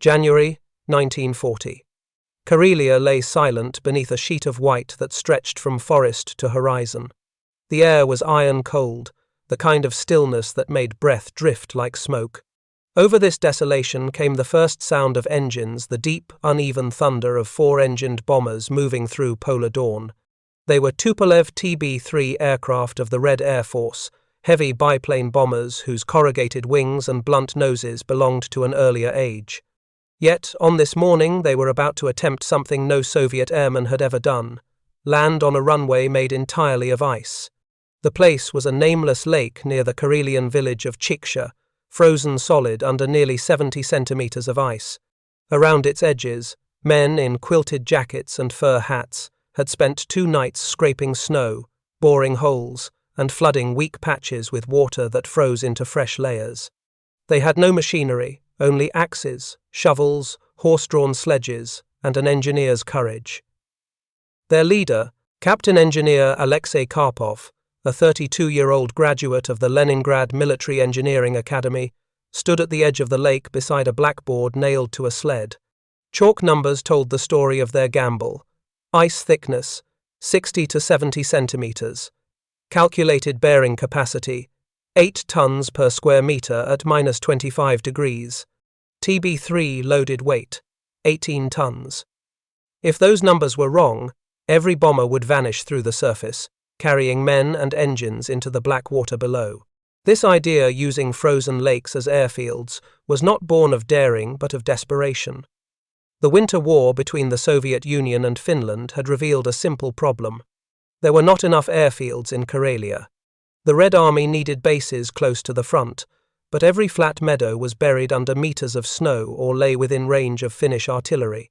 January 1940. Karelia lay silent beneath a sheet of white that stretched from forest to horizon. The air was iron cold, the kind of stillness that made breath drift like smoke. Over this desolation came the first sound of engines, the deep, uneven thunder of four-engined bombers moving through polar dawn. They were Tupolev TB-3 aircraft of the Red Air Force, heavy biplane bombers whose corrugated wings and blunt noses belonged to an earlier age. Yet, on this morning, they were about to attempt something no Soviet airman had ever done: land on a runway made entirely of ice. The place was a nameless lake near the Karelian village of Chiksha, frozen solid under nearly 70 centimeters of ice. Around its edges, men in quilted jackets and fur hats had spent 2 nights scraping snow, boring holes, and flooding weak patches with water that froze into fresh layers. They had no machinery, only axes, shovels, horse-drawn sledges, and an engineer's courage. Their leader, Captain-Engineer Aleksei Karpov, a 32-year-old graduate of the Leningrad Military Engineering Academy, stood at the edge of the lake beside a blackboard nailed to a sled. Chalk numbers told the story of their gamble. Ice thickness, 60 to 70 centimeters. Calculated bearing capacity, 8 tons per square meter at minus 25 degrees. TB3 loaded weight, 18 tons. If those numbers were wrong, every bomber would vanish through the surface, carrying men and engines into the black water below. This idea, using frozen lakes as airfields, was not born of daring but of desperation. The winter war between the Soviet Union and Finland had revealed a simple problem. There were not enough airfields in Karelia. The Red Army needed bases close to the front, but every flat meadow was buried under meters of snow or lay within range of Finnish artillery.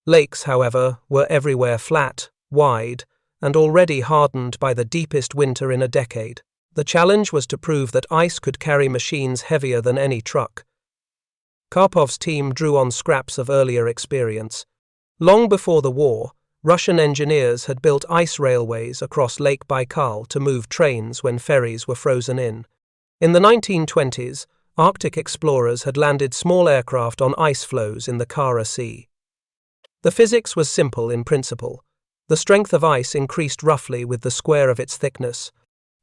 Lakes, however, were everywhere flat, wide, and already hardened by the deepest winter in a decade. The challenge was to prove that ice could carry machines heavier than any truck. Karpov's team drew on scraps of earlier experience. Long before the war, Russian engineers had built ice railways across Lake Baikal to move trains when ferries were frozen in. In the 1920s, Arctic explorers had landed small aircraft on ice floes in the Kara Sea. The physics was simple in principle. The strength of ice increased roughly with the square of its thickness.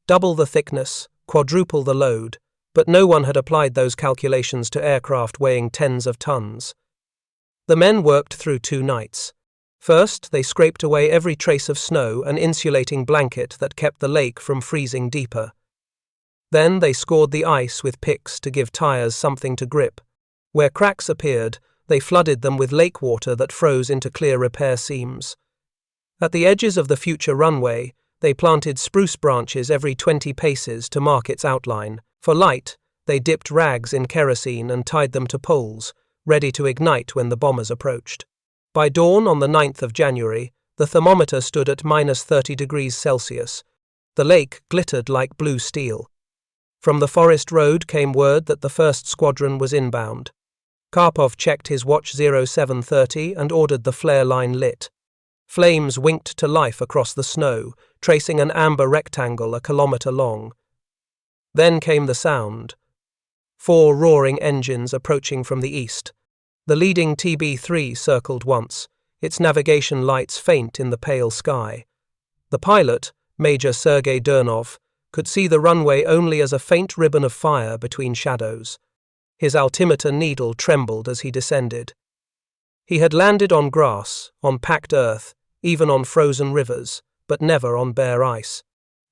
Double the thickness, quadruple the load, but no one had applied those calculations to aircraft weighing tens of tons. The men worked through 2 nights. First, they scraped away every trace of snow, an insulating blanket that kept the lake from freezing deeper. Then they scored the ice with picks to give tires something to grip. Where cracks appeared, they flooded them with lake water that froze into clear repair seams. At the edges of the future runway, they planted spruce branches every 20 paces to mark its outline. For light, they dipped rags in kerosene and tied them to poles, ready to ignite when the bombers approached. By dawn on the 9th of January, the thermometer stood at minus 30 degrees Celsius. The lake glittered like blue steel. From the forest road came word that the first squadron was inbound. Karpov checked his watch 0730 and ordered the flare line lit. Flames winked to life across the snow, tracing an amber rectangle a kilometer long. Then came the sound. 4 roaring engines approaching from the east. The leading TB3 circled once, its navigation lights faint in the pale sky. The pilot, Major Sergei Durnov, could see the runway only as a faint ribbon of fire between shadows. His altimeter needle trembled as he descended. He had landed on grass, on packed earth, even on frozen rivers, but never on bare ice.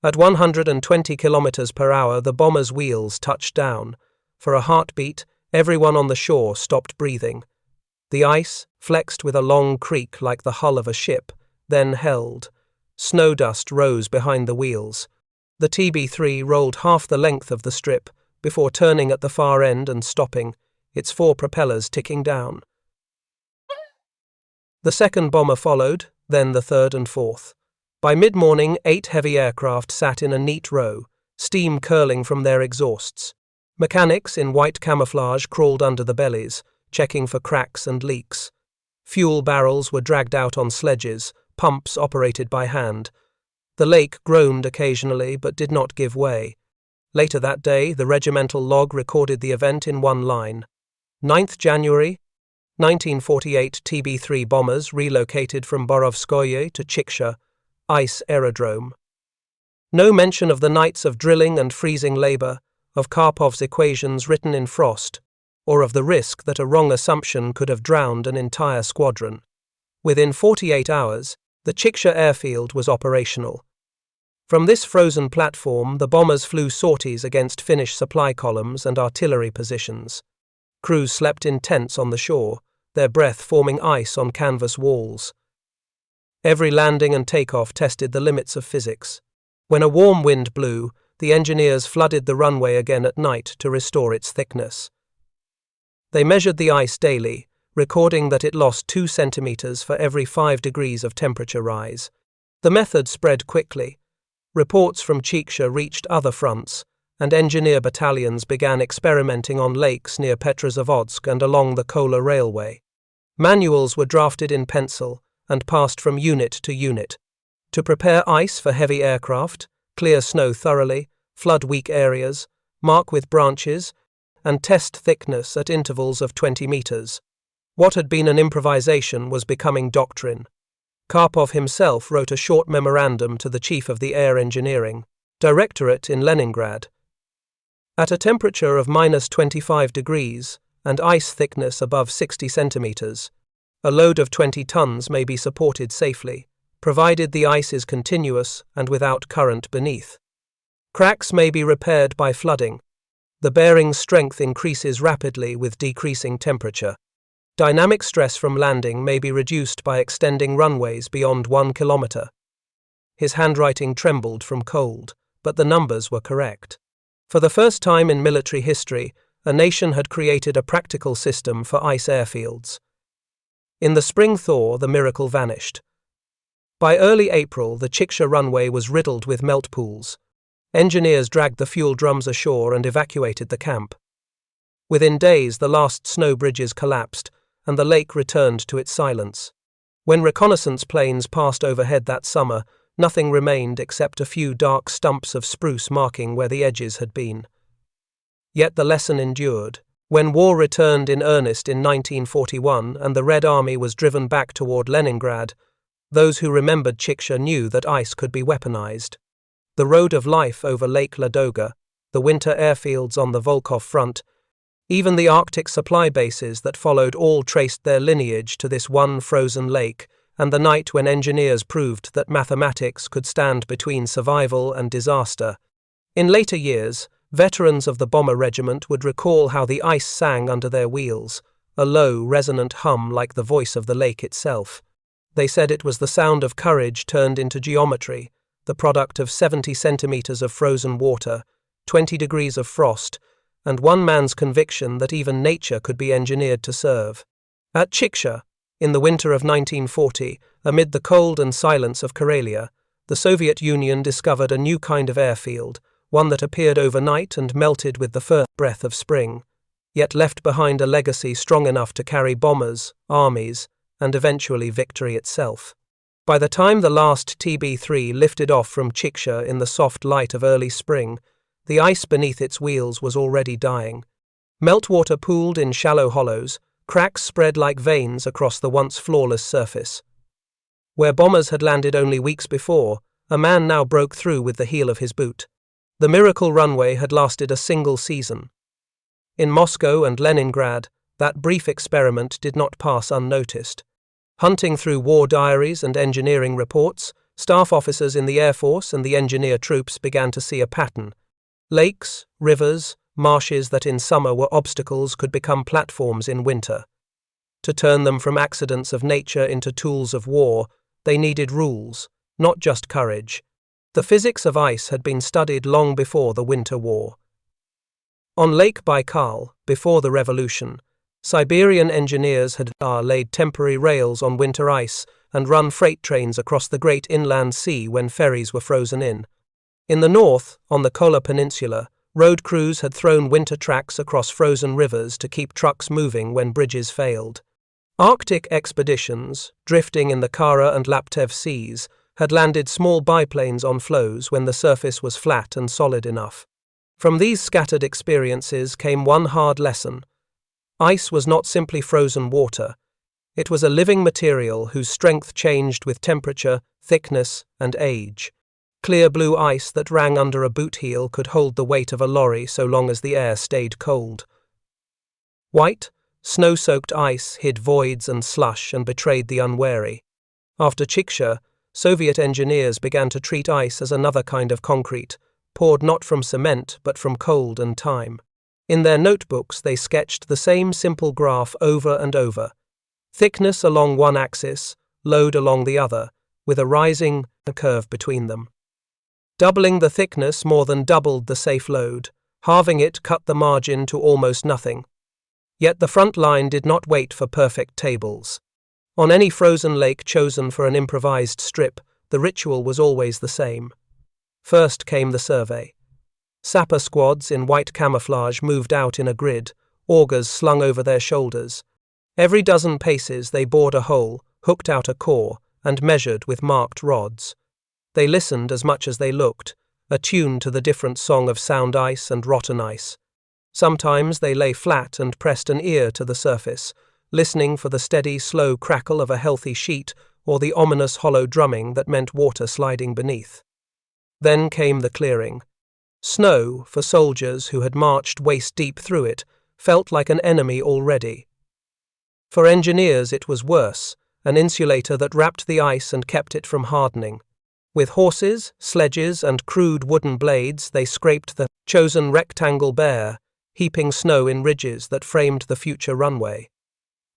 At 120 kilometers per hour, the bomber's wheels touched down. For a heartbeat, everyone on the shore stopped breathing. The ice, flexed with a long creak like the hull of a ship, then held. Snow dust rose behind the wheels. The TB3 rolled half the length of the strip, before turning at the far end and stopping, its 4 propellers ticking down. The second bomber followed, then the third and fourth. By mid-morning, 8 heavy aircraft sat in a neat row, steam curling from their exhausts. Mechanics in white camouflage crawled under the bellies, checking for cracks and leaks. Fuel barrels were dragged out on sledges, pumps operated by hand. The lake groaned occasionally but did not give way. Later that day, the regimental log recorded the event in one line. 9th January, 1948 TB-3 bombers relocated from Borovskoye to Chiksha, ice aerodrome. No mention of the nights of drilling and freezing labor, of Karpov's equations written in frost, or of the risk that a wrong assumption could have drowned an entire squadron. Within 48 hours, the Chiksha airfield was operational. From this frozen platform, the bombers flew sorties against Finnish supply columns and artillery positions. Crews slept in tents on the shore, their breath forming ice on canvas walls. Every landing and takeoff tested the limits of physics. When a warm wind blew, the engineers flooded the runway again at night to restore its thickness. They measured the ice daily, recording that it lost 2 centimeters for every 5 degrees of temperature rise. The method spread quickly. Reports from Chiksha reached other fronts, and engineer battalions began experimenting on lakes near Petrozavodsk and along the Kola railway. Manuals were drafted in pencil and passed from unit to unit. To prepare ice for heavy aircraft, clear snow thoroughly, flood weak areas, mark with branches, and test thickness at intervals of 20 meters. What had been an improvisation was becoming doctrine. Karpov himself wrote a short memorandum to the chief of the Air Engineering Directorate in Leningrad. At a temperature of -25 degrees and ice thickness above 60 centimeters, a load of 20 tons may be supported safely, provided the ice is continuous and without current beneath. Cracks may be repaired by flooding. The bearing's strength increases rapidly with decreasing temperature. Dynamic stress from landing may be reduced by extending runways beyond 1 kilometer. His handwriting trembled from cold, but the numbers were correct. For the first time in military history, a nation had created a practical system for ice airfields. In the spring thaw, the miracle vanished. By early April, the Chiksha runway was riddled with melt pools. Engineers dragged the fuel drums ashore and evacuated the camp. Within days, the last snow bridges collapsed, and the lake returned to its silence. When reconnaissance planes passed overhead that summer, nothing remained except a few dark stumps of spruce marking where the edges had been. Yet the lesson endured. When war returned in earnest in 1941 and the Red Army was driven back toward Leningrad, those who remembered Chiksha knew that ice could be weaponized. The road of life over Lake Ladoga, the winter airfields on the Volkhov front, even the Arctic supply bases that followed all traced their lineage to this one frozen lake, and the night when engineers proved that mathematics could stand between survival and disaster. In later years, veterans of the bomber regiment would recall how the ice sang under their wheels, a low, resonant hum like the voice of the lake itself. They said it was the sound of courage turned into geometry, the product of 70 centimeters of frozen water, 20 degrees of frost, and one man's conviction that even nature could be engineered to serve. At Chiksha, in the winter of 1940, amid the cold and silence of Karelia, the Soviet Union discovered a new kind of airfield, one that appeared overnight and melted with the first breath of spring, yet left behind a legacy strong enough to carry bombers, armies, and eventually victory itself. By the time the last TB-3 lifted off from Chiksha in the soft light of early spring, the ice beneath its wheels was already dying. Meltwater pooled in shallow hollows, cracks spread like veins across the once flawless surface. Where bombers had landed only weeks before, a man now broke through with the heel of his boot. The miracle runway had lasted a single season. In Moscow and Leningrad, that brief experiment did not pass unnoticed. Hunting through war diaries and engineering reports, staff officers in the Air Force and the engineer troops began to see a pattern. Lakes, rivers, marshes that in summer were obstacles could become platforms in winter. To turn them from accidents of nature into tools of war, they needed rules, not just courage. The physics of ice had been studied long before the Winter War. On Lake Baikal, before the revolution, Siberian engineers had laid temporary rails on winter ice and run freight trains across the great inland sea when ferries were frozen in. In the north, on the Kola Peninsula, road crews had thrown winter tracks across frozen rivers to keep trucks moving when bridges failed. Arctic expeditions, drifting in the Kara and Laptev seas, had landed small biplanes on floes when the surface was flat and solid enough. From these scattered experiences came one hard lesson. Ice was not simply frozen water. It was a living material whose strength changed with temperature, thickness, and age. Clear blue ice that rang under a boot heel could hold the weight of a lorry so long as the air stayed cold. White, snow-soaked ice hid voids and slush and betrayed the unwary. After Chiksha, Soviet engineers began to treat ice as another kind of concrete, poured not from cement but from cold and time. In their notebooks they sketched the same simple graph over and over. Thickness along one axis, load along the other, with a rising curve between them. Doubling the thickness more than doubled the safe load, halving it cut the margin to almost nothing. Yet the front line did not wait for perfect tables. On any frozen lake chosen for an improvised strip, the ritual was always the same. First came the survey. Sapper squads in white camouflage moved out in a grid, augers slung over their shoulders. Every dozen paces they bored a hole, hooked out a core, and measured with marked rods. They listened as much as they looked, attuned to the different song of sound ice and rotten ice. Sometimes they lay flat and pressed an ear to the surface, listening for the steady, slow crackle of a healthy sheet or the ominous hollow drumming that meant water sliding beneath. Then came the clearing. Snow, for soldiers who had marched waist-deep through it, felt like an enemy already. For engineers it was worse, an insulator that wrapped the ice and kept it from hardening. With horses, sledges, and crude wooden blades they scraped the chosen rectangle bare, heaping snow in ridges that framed the future runway.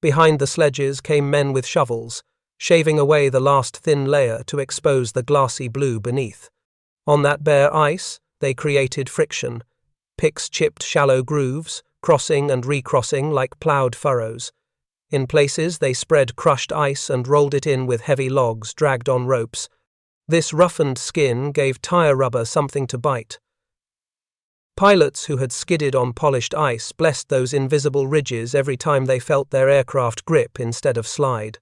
Behind the sledges came men with shovels, shaving away the last thin layer to expose the glassy blue beneath. On that bare ice, they created friction. Picks chipped shallow grooves, crossing and recrossing like ploughed furrows. In places they spread crushed ice and rolled it in with heavy logs dragged on ropes. This roughened skin gave tire rubber something to bite. Pilots who had skidded on polished ice blessed those invisible ridges every time they felt their aircraft grip instead of slide.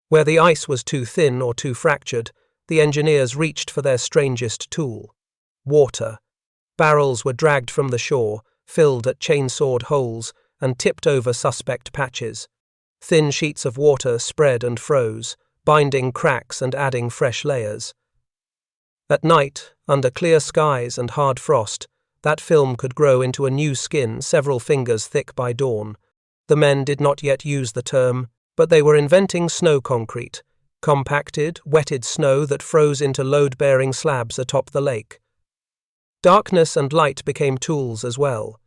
Where the ice was too thin or too fractured, the engineers reached for their strangest tool: water. Barrels were dragged from the shore, filled at chainsawed holes, and tipped over suspect patches. Thin sheets of water spread and froze, binding cracks and adding fresh layers. At night, under clear skies and hard frost, that film could grow into a new skin several fingers thick by dawn. The men did not yet use the term, but they were inventing snow concrete, compacted, wetted snow that froze into load-bearing slabs atop the lake. Darkness and light became tools as well.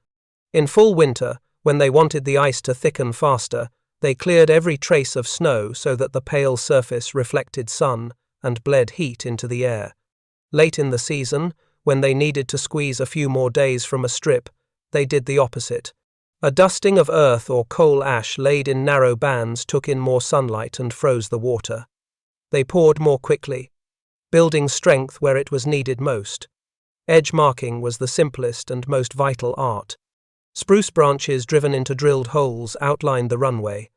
In full winter, when they wanted the ice to thicken faster, they cleared every trace of snow so that the pale surface reflected sun and bled heat into the air. Late in the season, when they needed to squeeze a few more days from a strip, they did the opposite. A dusting of earth or coal ash laid in narrow bands took in more sunlight and froze the water. They poured more quickly, building strength where it was needed most. Edge marking was the simplest and most vital art. Spruce branches driven into drilled holes outlined the runway.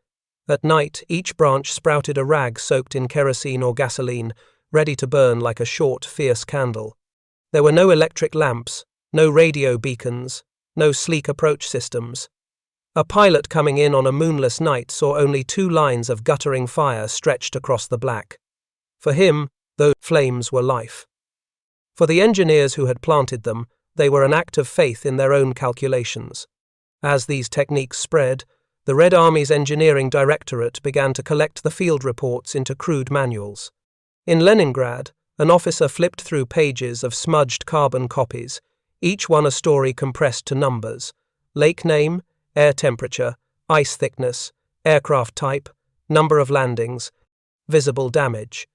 At night, each branch sprouted a rag soaked in kerosene or gasoline, ready to burn like a short, fierce candle. There were no electric lamps, no radio beacons, no sleek approach systems. A pilot coming in on a moonless night saw only 2 lines of guttering fire stretched across the black. For him, those flames were life. For the engineers who had planted them, they were an act of faith in their own calculations. As these techniques spread, the Red Army's Engineering Directorate began to collect the field reports into crude manuals. In Leningrad, an officer flipped through pages of smudged carbon copies, each one a story compressed to numbers: lake name, air temperature, ice thickness, aircraft type, number of landings, visible damage.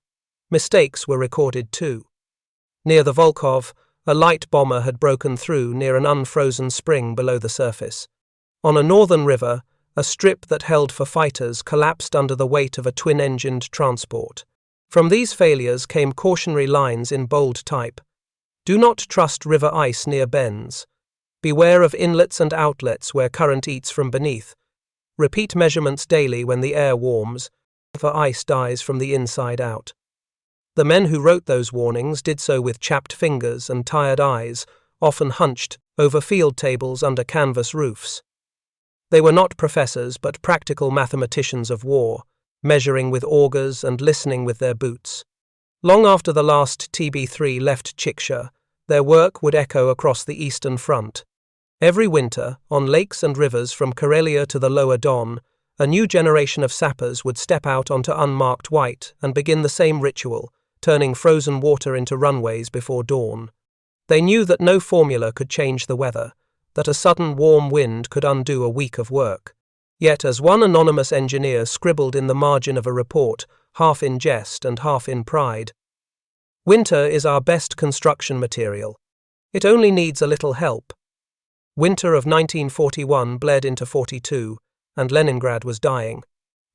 Mistakes were recorded too. Near the Volkhov, a light bomber had broken through near an unfrozen spring below the surface. On a northern river, a strip that held for fighters collapsed under the weight of a twin-engined transport. From these failures came cautionary lines in bold type: do not trust river ice near bends. Beware of inlets and outlets where current eats from beneath. Repeat measurements daily when the air warms, for ice dies from the inside out. The men who wrote those warnings did so with chapped fingers and tired eyes, often hunched over field tables under canvas roofs. They were not professors but practical mathematicians of war, measuring with augers and listening with their boots. Long after the last TB3 left Chiksha, their work would echo across the Eastern Front. Every winter, on lakes and rivers from Karelia to the lower Don, a new generation of sappers would step out onto unmarked white and begin the same ritual, turning frozen water into runways before dawn. They knew that no formula could change the weather, that a sudden warm wind could undo a week of work. Yet, as one anonymous engineer scribbled in the margin of a report, half in jest and half in pride, "Winter is our best construction material. It only needs a little help." Winter of 1941 bled into 42, and Leningrad was dying.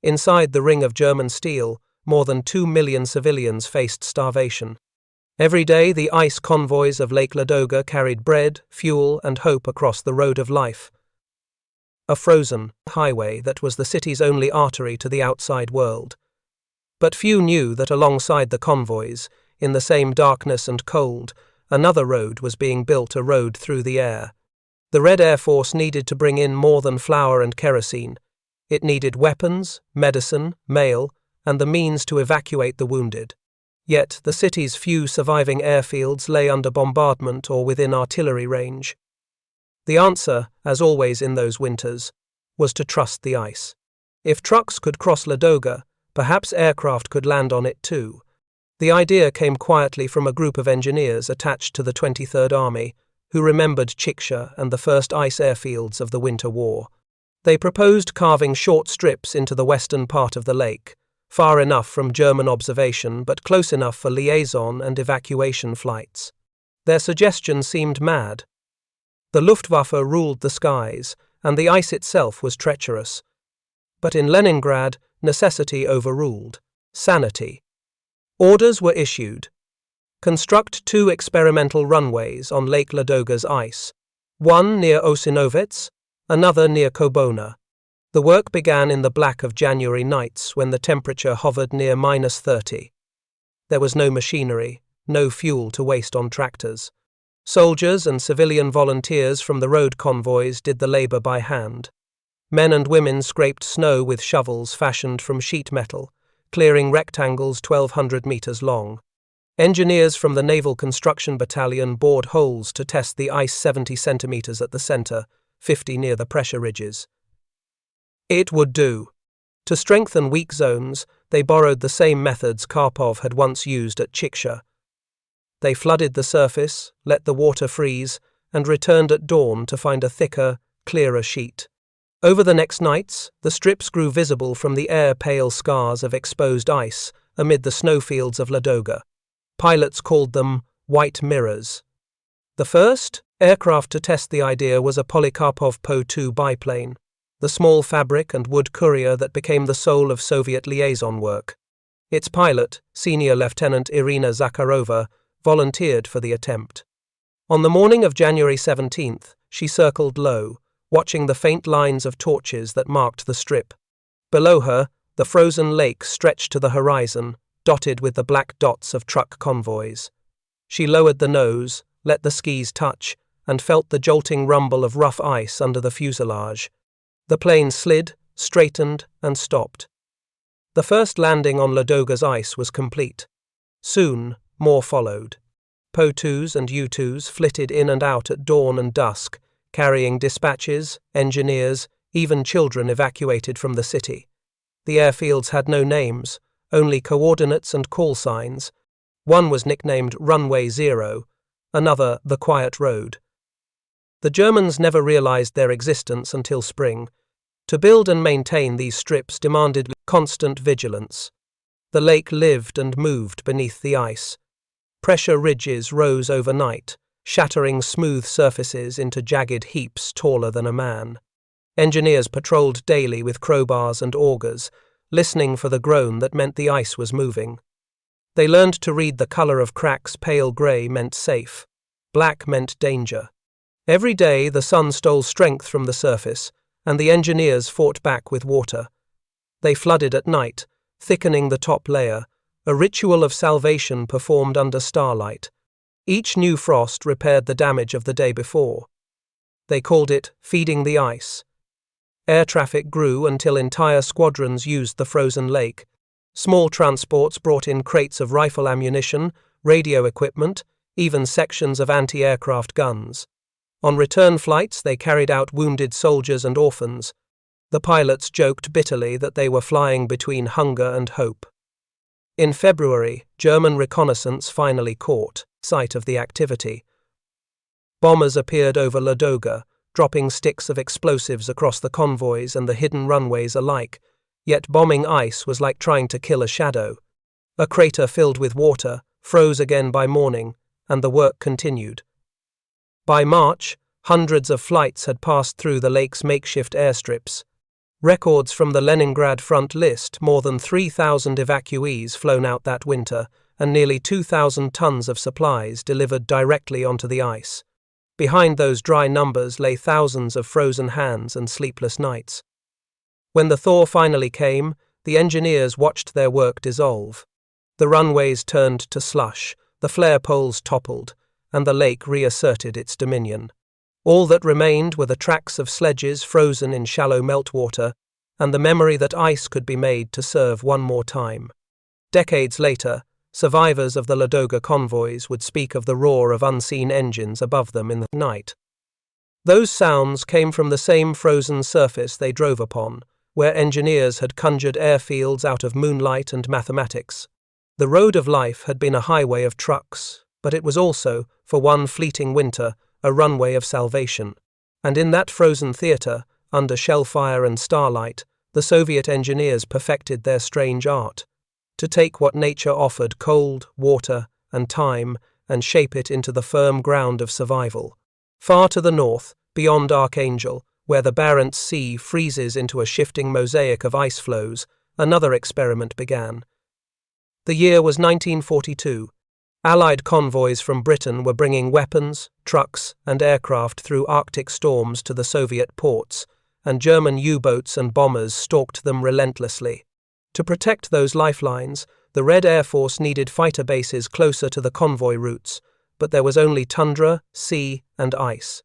Inside the ring of German steel, more than 2 million civilians faced starvation. Every day, the ice convoys of Lake Ladoga carried bread, fuel, and hope across the road of life. A frozen highway that was the city's only artery to the outside world. But few knew that alongside the convoys, in the same darkness and cold, another road was being built, a road through the air. The Red Air Force needed to bring in more than flour and kerosene. It needed weapons, medicine, mail, and the means to evacuate the wounded. Yet the city's few surviving airfields lay under bombardment or within artillery range. The answer, as always in those winters, was to trust the ice. If trucks could cross Ladoga, perhaps aircraft could land on it too. The idea came quietly from a group of engineers attached to the 23rd Army, who remembered Chiksha and the first ice airfields of the Winter War. They proposed carving short strips into the western part of the lake, far enough from German observation but close enough for liaison and evacuation flights. Their suggestion seemed mad. The Luftwaffe ruled the skies, and the ice itself was treacherous. But in Leningrad, necessity overruled sanity. Orders were issued. Construct 2 experimental runways on Lake Ladoga's ice, one near Osinovets, another near Kobona. The work began in the black of January nights when the temperature hovered near -30. There was no machinery, no fuel to waste on tractors. Soldiers and civilian volunteers from the road convoys did the labor by hand. Men and women scraped snow with shovels fashioned from sheet metal, clearing rectangles 1,200 meters long. Engineers from the Naval Construction Battalion bored holes to test the ice 70 centimeters at the center, 50 near the pressure ridges. It would do. To strengthen weak zones, they borrowed the same methods Karpov had once used at Chiksha. They flooded the surface, let the water freeze, and returned at dawn to find a thicker, clearer sheet. Over the next nights, the strips grew visible from the air, pale scars of exposed ice amid the snowfields of Ladoga. Pilots called them white mirrors. The first aircraft to test the idea was a Polikarpov Po-2 biplane, the small fabric and wood courier that became the soul of Soviet liaison work. Its pilot, Senior Lieutenant Irina Zakharova, volunteered for the attempt. On the morning of January 17th, she circled low, watching the faint lines of torches that marked the strip. Below her, the frozen lake stretched to the horizon, dotted with the black dots of truck convoys. She lowered the nose, let the skis touch, and felt the jolting rumble of rough ice under the fuselage. The plane slid, straightened, and stopped. The first landing on Ladoga's ice was complete. Soon, more followed. Po-2s and U-2s flitted in and out at dawn and dusk, carrying dispatches, engineers, even children evacuated from the city. The airfields had no names, only coordinates and call signs. One was nicknamed Runway 0, another the Quiet Road. The Germans never realized their existence until spring. To build and maintain these strips demanded constant vigilance. The lake lived and moved beneath the ice. Pressure ridges rose overnight, shattering smooth surfaces into jagged heaps taller than a man. Engineers patrolled daily with crowbars and augers, listening for the groan that meant the ice was moving. They learned to read the color of cracks. Pale gray meant safe. Black meant danger. Every day the sun stole strength from the surface, and the engineers fought back with water. They flooded at night, thickening the top layer, a ritual of salvation performed under starlight. Each new frost repaired the damage of the day before. They called it feeding the ice. Air traffic grew until entire squadrons used the frozen lake. Small transports brought in crates of rifle ammunition, radio equipment, even sections of anti-aircraft guns. On return flights, they carried out wounded soldiers and orphans. The pilots joked bitterly that they were flying between hunger and hope. In February, German reconnaissance finally caught sight of the activity. Bombers appeared over Ladoga, dropping sticks of explosives across the convoys and the hidden runways alike, yet bombing ice was like trying to kill a shadow. A crater filled with water froze again by morning, and the work continued. By March, hundreds of flights had passed through the lake's makeshift airstrips. Records from the Leningrad front list more than 3,000 evacuees flown out that winter, and nearly 2,000 tons of supplies delivered directly onto the ice. Behind those dry numbers lay thousands of frozen hands and sleepless nights. When the thaw finally came, the engineers watched their work dissolve. The runways turned to slush, the flare poles toppled, and the lake reasserted its dominion. All that remained were the tracks of sledges frozen in shallow meltwater, and the memory that ice could be made to serve one more time. Decades later, survivors of the Ladoga convoys would speak of the roar of unseen engines above them in the night. Those sounds came from the same frozen surface they drove upon, where engineers had conjured airfields out of moonlight and mathematics. The road of life had been a highway of trucks, but it was also, for one fleeting winter, a runway of salvation. And in that frozen theatre, under shellfire and starlight, the Soviet engineers perfected their strange art. To take what nature offered, cold, water, and time, and shape it into the firm ground of survival. Far to the north, beyond Archangel, where the Barents Sea freezes into a shifting mosaic of ice floes, another experiment began. The year was 1942. Allied convoys from Britain were bringing weapons, trucks, and aircraft through Arctic storms to the Soviet ports, and German U-boats and bombers stalked them relentlessly. To protect those lifelines, the Red Air Force needed fighter bases closer to the convoy routes, but there was only tundra, sea, and ice.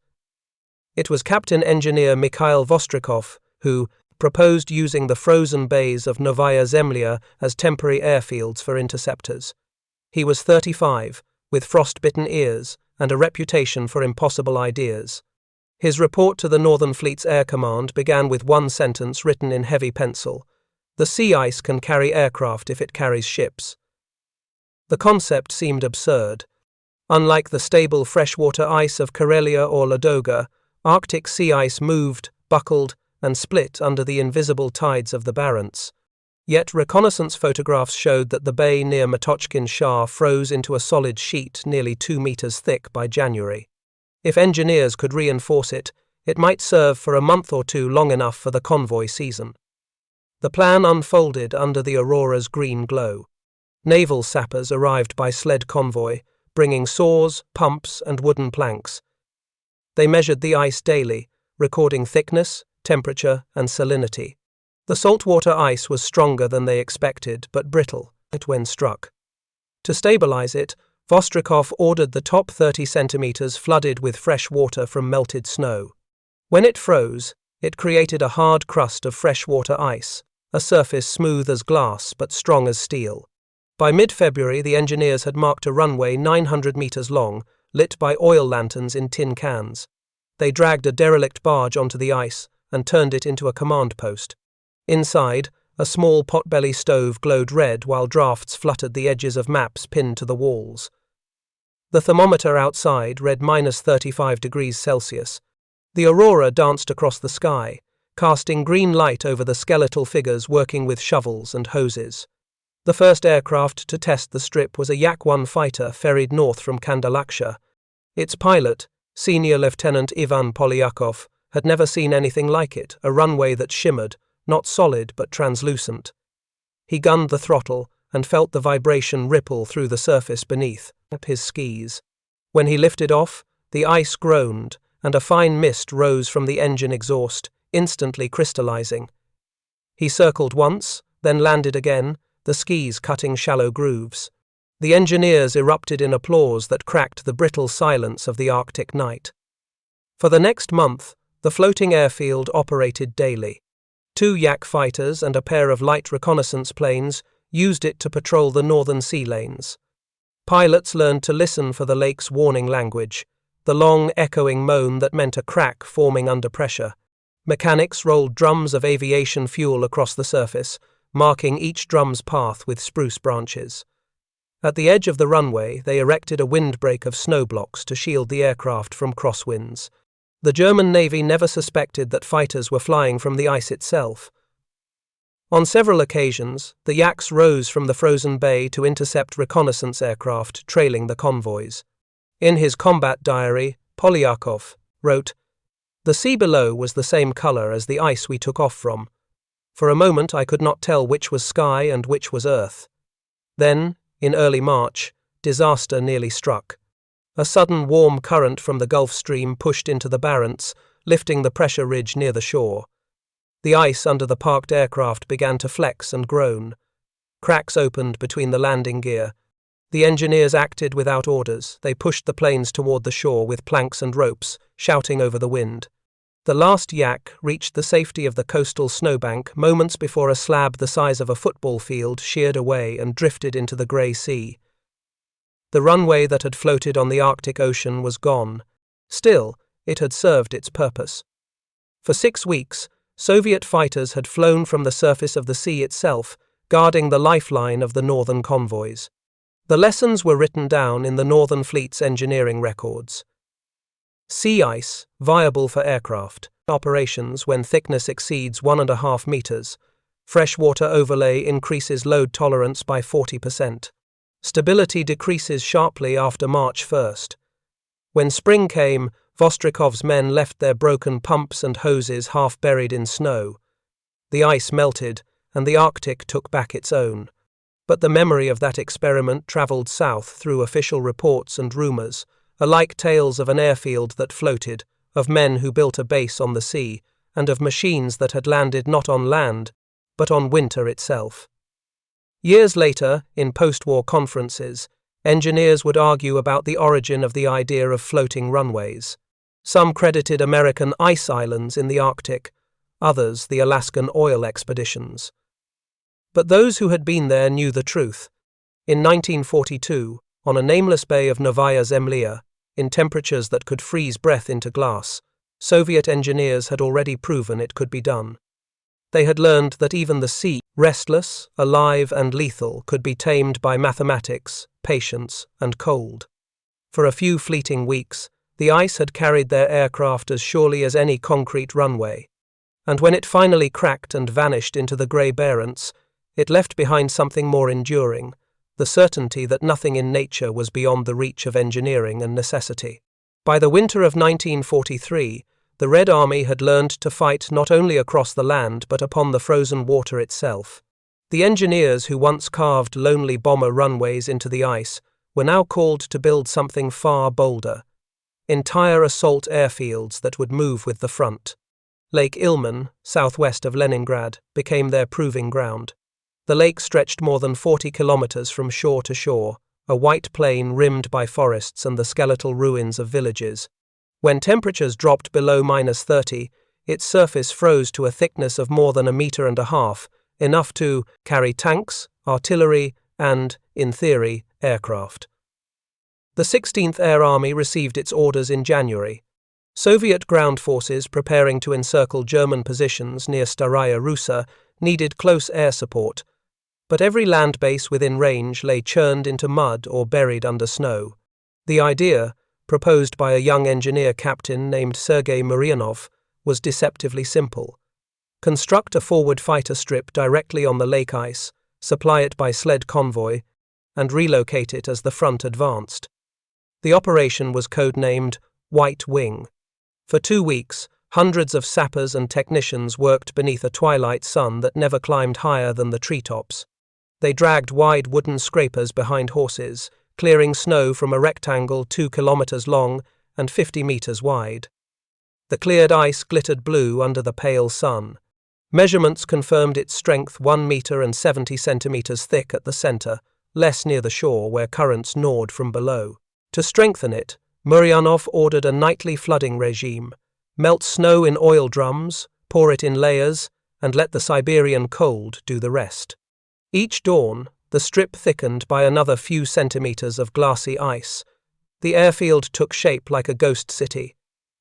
It was Captain-Engineer Mikhail Vostrikov who proposed using the frozen bays of Novaya Zemlya as temporary airfields for interceptors. He was 35, with frostbitten ears, and a reputation for impossible ideas. His report to the Northern Fleet's Air Command began with one sentence written in heavy pencil: "The sea ice can carry aircraft if it carries ships." The concept seemed absurd. Unlike the stable freshwater ice of Karelia or Ladoga, Arctic sea ice moved, buckled, and split under the invisible tides of the Barents. Yet reconnaissance photographs showed that the bay near Matochkin Shah froze into a solid sheet nearly 2 meters thick by January. If engineers could reinforce it, it might serve for a month or two, long enough for the convoy season. The plan unfolded under the aurora's green glow. Naval sappers arrived by sled convoy, bringing saws, pumps, and wooden planks. They measured the ice daily, recording thickness, temperature, and salinity. The saltwater ice was stronger than they expected, but brittle when struck. To stabilize it, Vostrikov ordered the top 30 centimeters flooded with fresh water from melted snow. When it froze, it created a hard crust of freshwater ice, a surface smooth as glass but strong as steel. By mid-February, the engineers had marked a runway 900 meters long, lit by oil lanterns in tin cans. They dragged a derelict barge onto the ice and turned it into a command post. Inside, a small potbelly stove glowed red while drafts fluttered the edges of maps pinned to the walls. The thermometer outside read -35 degrees Celsius. The aurora danced across the sky, casting green light over the skeletal figures working with shovels and hoses. The first aircraft to test the strip was a Yak-1 fighter ferried north from Kandalaksha. Its pilot, Senior Lieutenant Ivan Polyakov, had never seen anything like it, a runway that shimmered, not solid but translucent. He gunned the throttle and felt the vibration ripple through the surface beneath his skis. When he lifted off, the ice groaned, and a fine mist rose from the engine exhaust, instantly crystallizing. He circled once, then landed again, the skis cutting shallow grooves. The engineers erupted in applause that cracked the brittle silence of the Arctic night. For the next month, The floating airfield operated daily. 2 Yak fighters and a pair of light reconnaissance planes used it to patrol the northern sea lanes. Pilots learned to listen for the lake's warning language, the long, echoing moan that meant a crack forming under pressure. Mechanics rolled drums of aviation fuel across the surface, marking each drum's path with spruce branches. At the edge of the runway, they erected a windbreak of snow blocks to shield the aircraft from crosswinds. The German Navy never suspected that fighters were flying from the ice itself. On several occasions, the Yaks rose from the frozen bay to intercept reconnaissance aircraft trailing the convoys. In his combat diary, Polyakov wrote, "The sea below was the same color as the ice we took off from. For a moment I could not tell which was sky and which was earth. Then, in early March, disaster nearly struck. A sudden warm current from the Gulf Stream pushed into the Barents, lifting the pressure ridge near the shore. The ice under the parked aircraft began to flex and groan. Cracks opened between the landing gear. The engineers acted without orders. They pushed the planes toward the shore with planks and ropes, shouting over the wind. The last Yak reached the safety of the coastal snowbank moments before a slab the size of a football field sheared away and drifted into the grey sea. The runway that had floated on the Arctic Ocean was gone. Still, it had served its purpose. For 6 weeks, Soviet fighters had flown from the surface of the sea itself, guarding the lifeline of the northern convoys. The lessons were written down in the Northern Fleet's engineering records. Sea ice, viable for aircraft operations when thickness exceeds 1.5 meters. Freshwater overlay increases load tolerance by 40%. Stability decreases sharply after March 1st. When spring came, Vostrikov's men left their broken pumps and hoses half buried in snow. The ice melted, and the Arctic took back its own. But the memory of that experiment travelled south through official reports and rumours, alike tales of an airfield that floated, of men who built a base on the sea, and of machines that had landed not on land, but on winter itself. Years later, in post-war conferences, engineers would argue about the origin of the idea of floating runways. Some credited American ice islands in the Arctic, others the Alaskan oil expeditions. But those who had been there knew the truth. In 1942, on a nameless bay of Novaya Zemlya, in temperatures that could freeze breath into glass, Soviet engineers had already proven it could be done. They had learned that even the sea, restless, alive and lethal, could be tamed by mathematics, patience, and cold. For a few fleeting weeks, the ice had carried their aircraft as surely as any concrete runway. And when it finally cracked and vanished into the grey Barents, it left behind something more enduring, the certainty that nothing in nature was beyond the reach of engineering and necessity. By the winter of 1943, the Red Army had learned to fight not only across the land but upon the frozen water itself. The engineers who once carved lonely bomber runways into the ice were now called to build something far bolder, entire assault airfields that would move with the front. Lake Ilmen, southwest of Leningrad, became their proving ground. The lake stretched more than 40 kilometers from shore to shore, a white plain rimmed by forests and the skeletal ruins of villages. When temperatures dropped below -30, its surface froze to a thickness of more than 1.5 meters, enough to carry tanks, artillery, and, in theory, aircraft. The 16th Air Army received its orders in January. Soviet ground forces preparing to encircle German positions near Staraya Russa needed close air support, but every land base within range lay churned into mud or buried under snow. The idea, proposed by a young engineer captain named Sergei Maryanov, was deceptively simple. Construct a forward fighter strip directly on the lake ice, supply it by sled convoy, and relocate it as the front advanced. The operation was codenamed White Wing. For 2 weeks, hundreds of sappers and technicians worked beneath a twilight sun that never climbed higher than the treetops. They dragged wide wooden scrapers behind horses, clearing snow from a rectangle 2 kilometers long and 50 meters wide. The cleared ice glittered blue under the pale sun. Measurements confirmed its strength 1 meter and 70 centimeters thick at the center, less near the shore where currents gnawed from below. To strengthen it, Muryanov ordered a nightly flooding regime. Melt snow in oil drums, pour it in layers, and let the Siberian cold do the rest. Each dawn, the strip thickened by another few centimeters of glassy ice. The airfield took shape like a ghost city.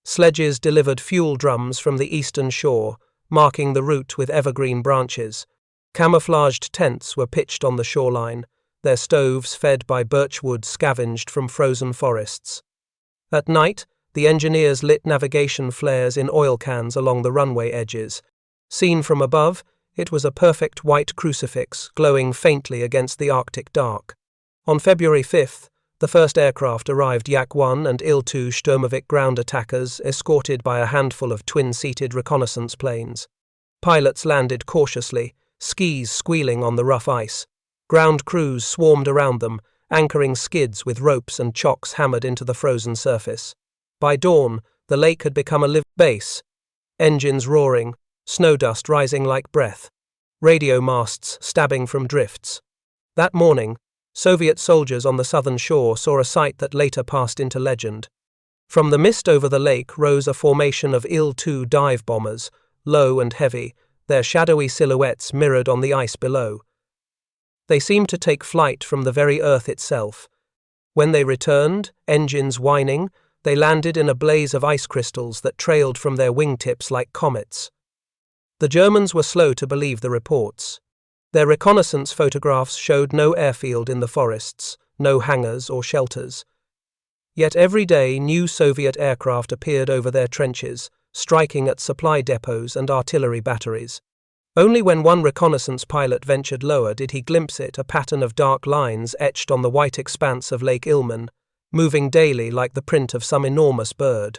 Sledges delivered fuel drums from the eastern shore, marking the route with evergreen branches. Camouflaged tents were pitched on the shoreline, their stoves fed by birchwood scavenged from frozen forests. At night, the engineers lit navigation flares in oil cans along the runway edges. Seen from above, it was a perfect white crucifix glowing faintly against the Arctic dark. On February 5th, the first aircraft arrived, Yak-1 and Il-2 Sturmovik ground attackers, escorted by a handful of twin-seated reconnaissance planes. Pilots landed cautiously, skis squealing on the rough ice. Ground crews swarmed around them, anchoring skids with ropes and chocks hammered into the frozen surface. By dawn, the lake had become a live base. Engines roaring, snow dust rising like breath, radio masts stabbing from drifts. That morning, Soviet soldiers on the southern shore saw a sight that later passed into legend. From the mist over the lake rose a formation of Il-2 dive bombers, low and heavy, their shadowy silhouettes mirrored on the ice below. They seemed to take flight from the very earth itself. When they returned, engines whining, they landed in a blaze of ice crystals that trailed from their wingtips like comets. The Germans were slow to believe the reports. Their reconnaissance photographs showed no airfield in the forests, no hangars or shelters. Yet every day new Soviet aircraft appeared over their trenches, striking at supply depots and artillery batteries. Only when one reconnaissance pilot ventured lower did he glimpse it, a pattern of dark lines etched on the white expanse of Lake Ilmen, moving daily like the print of some enormous bird.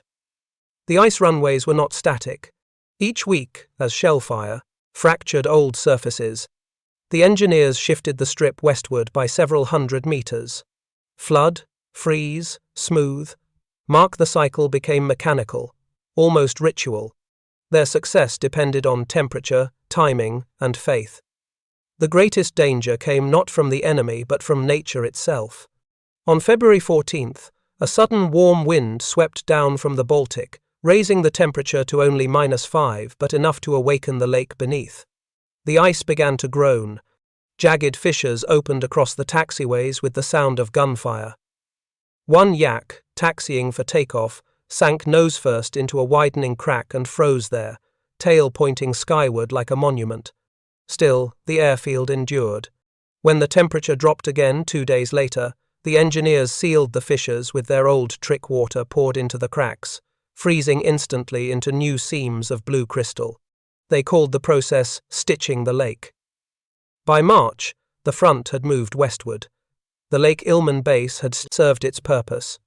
The ice runways were not static. Each week, as shellfire fractured old surfaces, the engineers shifted the strip westward by several hundred meters. Flood, freeze, smooth. The cycle became mechanical, almost ritual. Their success depended on temperature, timing, and faith. The greatest danger came not from the enemy but from nature itself. On February 14th, a sudden warm wind swept down from the Baltic, raising the temperature to only -5 but enough to awaken the lake beneath. The ice began to groan. Jagged fissures opened across the taxiways with the sound of gunfire. One yak, taxiing for takeoff, sank nose first into a widening crack and froze there, tail pointing skyward like a monument. Still, the airfield endured. When the temperature dropped again 2 days later, the engineers sealed the fissures with their old trick water poured into the cracks, freezing instantly into new seams of blue crystal. They called the process stitching the lake. By March, the front had moved westward. The Lake Ilmen base had served its purpose.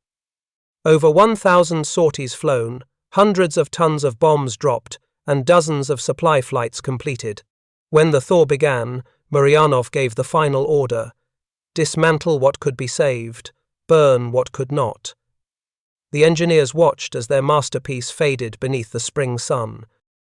Over 1,000 sorties flown, hundreds of tons of bombs dropped, and dozens of supply flights completed. When the thaw began, Maryanov gave the final order: dismantle what could be saved, burn what could not. The engineers watched as their masterpiece faded beneath the spring sun.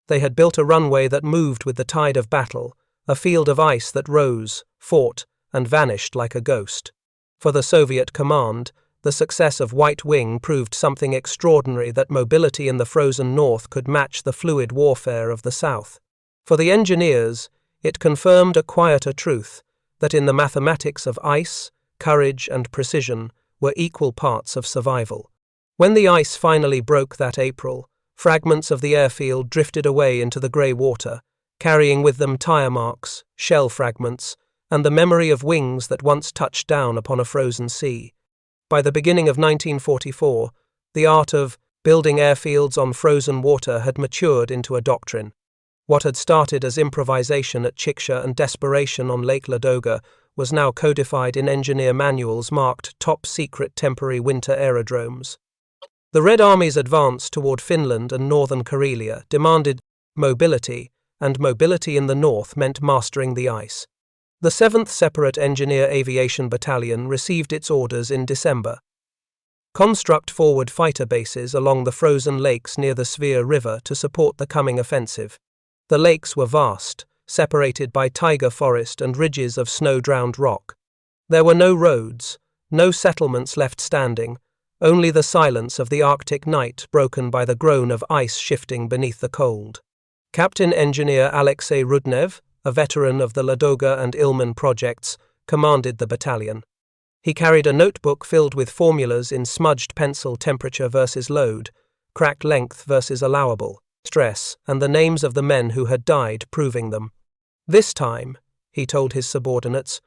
They had built a runway that moved with the tide of battle, a field of ice that rose, fought, and vanished like a ghost. For the Soviet command, the success of White Wing proved something extraordinary, that mobility in the frozen north could match the fluid warfare of the south. For the engineers, it confirmed a quieter truth, that in the mathematics of ice, courage and precision were equal parts of survival. When the ice finally broke that April, fragments of the airfield drifted away into the grey water, carrying with them tire marks, shell fragments, and the memory of wings that once touched down upon a frozen sea. By the beginning of 1944, the art of building airfields on frozen water had matured into a doctrine. What had started as improvisation at Chiksha and desperation on Lake Ladoga was now codified in engineer manuals marked top secret temporary winter aerodromes. The Red Army's advance toward Finland and northern Karelia demanded mobility, and mobility in the north meant mastering the ice. The 7th Separate Engineer Aviation Battalion received its orders in December. Construct forward fighter bases along the frozen lakes near the Svir River to support the coming offensive. The lakes were vast, separated by taiga forest and ridges of snow-drowned rock. There were no roads, no settlements left standing, only the silence of the Arctic night broken by the groan of ice shifting beneath the cold. Captain-Engineer Aleksei Karpov, a veteran of the Ladoga and Ilmen projects, commanded the battalion. He carried a notebook filled with formulas in smudged pencil: temperature versus load, crack length versus allowable stress, and the names of the men who had died proving them. "This time," he told his subordinates,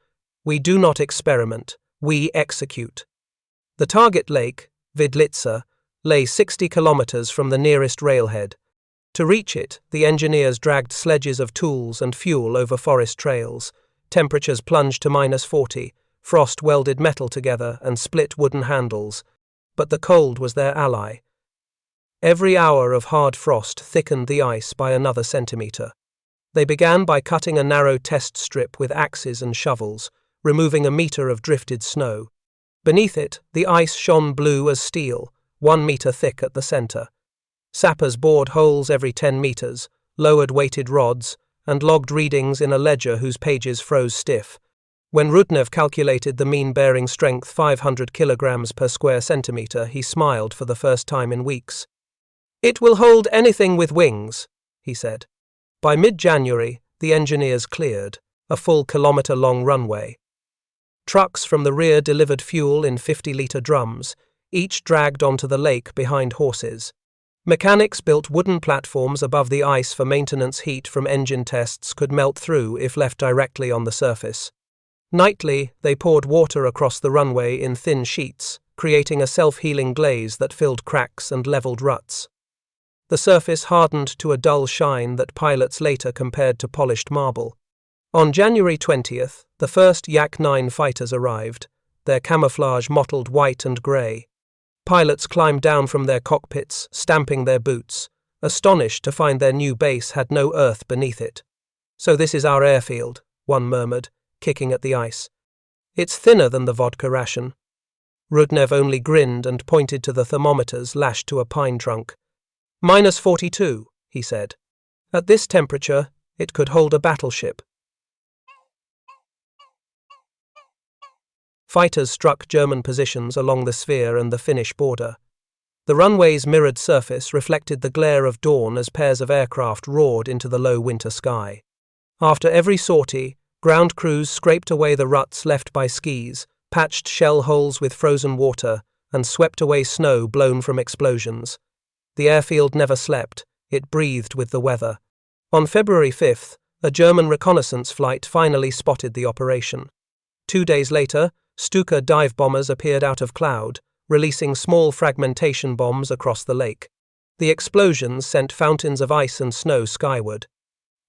"we do not experiment, we execute." The target lake, Vidlitsa, lay 60 kilometers from the nearest railhead. To reach it, the engineers dragged sledges of tools and fuel over forest trails. Temperatures plunged to -40, frost welded metal together and split wooden handles, but the cold was their ally. Every hour of hard frost thickened the ice by another centimeter. They began by cutting a narrow test strip with axes and shovels, removing a meter of drifted snow. Beneath it, the ice shone blue as steel, 1 meter thick at the center. Sappers bored holes every 10 meters, lowered weighted rods, and logged readings in a ledger whose pages froze stiff. When Karpov calculated the mean bearing strength 500 kilograms per square centimeter, he smiled for the first time in weeks. "It will hold anything with wings," he said. By mid-January, the engineers cleared a full kilometer-long runway. Trucks from the rear delivered fuel in 50-liter drums, each dragged onto the lake behind horses. Mechanics built wooden platforms above the ice for maintenance. Heat from engine tests could melt through if left directly on the surface. Nightly, they poured water across the runway in thin sheets, creating a self-healing glaze that filled cracks and leveled ruts. The surface hardened to a dull shine that pilots later compared to polished marble. On January 20th, the first Yak-9 fighters arrived, their camouflage mottled white and grey. Pilots climbed down from their cockpits, stamping their boots, astonished to find their new base had no earth beneath it. "So this is our airfield," one murmured, kicking at the ice. "It's thinner than the vodka ration." Karpov only grinned and pointed to the thermometers lashed to a pine trunk. -42, he said. At this temperature, it could hold a battleship. Fighters struck German positions along the sphere and the Finnish border. The runway's mirrored surface reflected the glare of dawn as pairs of aircraft roared into the low winter sky. After every sortie, ground crews scraped away the ruts left by skis, patched shell holes with frozen water, and swept away snow blown from explosions. The airfield never slept, it breathed with the weather. On February 5th, a German reconnaissance flight finally spotted the operation. 2 days later, Stuka dive bombers appeared out of cloud, releasing small fragmentation bombs across the lake. The explosions sent fountains of ice and snow skyward.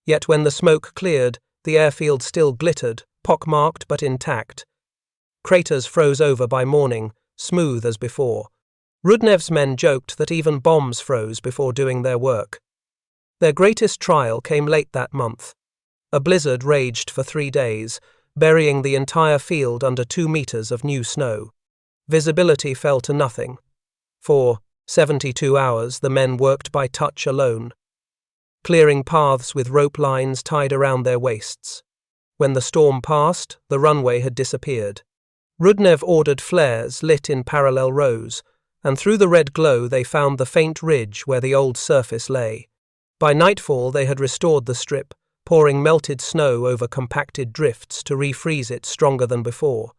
Yet when the smoke cleared, the airfield still glittered, pockmarked but intact. Craters froze over by morning, smooth as before. Karpov's men joked that even bombs froze before doing their work. Their greatest trial came late that month. A blizzard raged for 3 days, burying the entire field under 2 meters of new snow. Visibility fell to nothing. For 72 hours, the men worked by touch alone, clearing paths with rope lines tied around their waists. When the storm passed, the runway had disappeared. Karpov ordered flares lit in parallel rows, and through the red glow they found the faint ridge where the old surface lay. By nightfall they had restored the strip, pouring melted snow over compacted drifts to refreeze it stronger than before.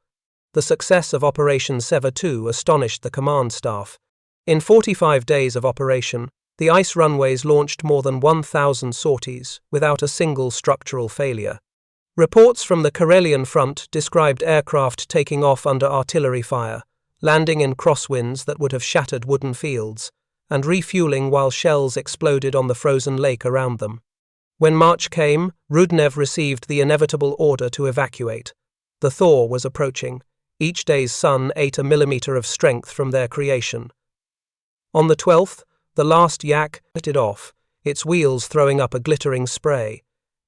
The success of Operation Sever 2 astonished the command staff. In 45 days of operation, the ice runways launched more than 1,000 sorties without a single structural failure. Reports from the Karelian front described aircraft taking off under artillery fire, landing in crosswinds that would have shattered wooden fields, and refueling while shells exploded on the frozen lake around them. When March came, Karpov received the inevitable order to evacuate. The thaw was approaching. Each day's sun ate a millimeter of strength from their creation. On the 12th, the last yak lifted off, its wheels throwing up a glittering spray.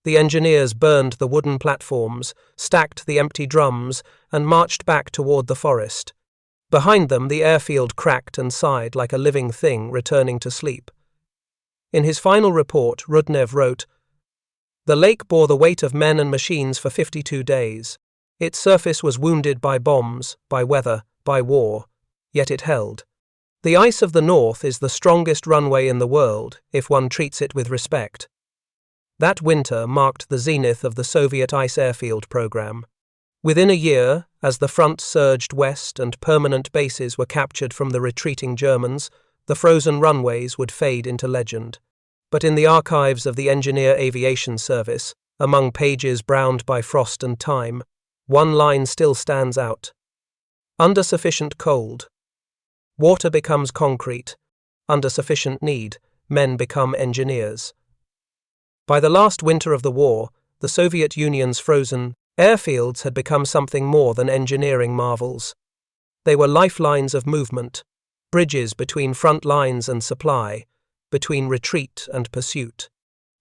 The engineers burned the wooden platforms, stacked the empty drums, and marched back toward the forest. Behind them, the airfield cracked and sighed like a living thing returning to sleep. In his final report, Karpov wrote, "The lake bore the weight of men and machines for 52 days. Its surface was wounded by bombs, by weather, by war, yet it held. The ice of the north is the strongest runway in the world if one treats it with respect. That winter marked the zenith of the Soviet ice airfield program. Within a year, as the front surged west and permanent bases were captured from the retreating Germans, the frozen runways would fade into legend. But in the archives of the Engineer Aviation Service, among pages browned by frost and time, one line still stands out. Under sufficient cold, water becomes concrete. Under sufficient need, men become engineers. By the last winter of the war, the Soviet Union's frozen airfields had become something more than engineering marvels. They were lifelines of movement, bridges between front lines and supply, between retreat and pursuit.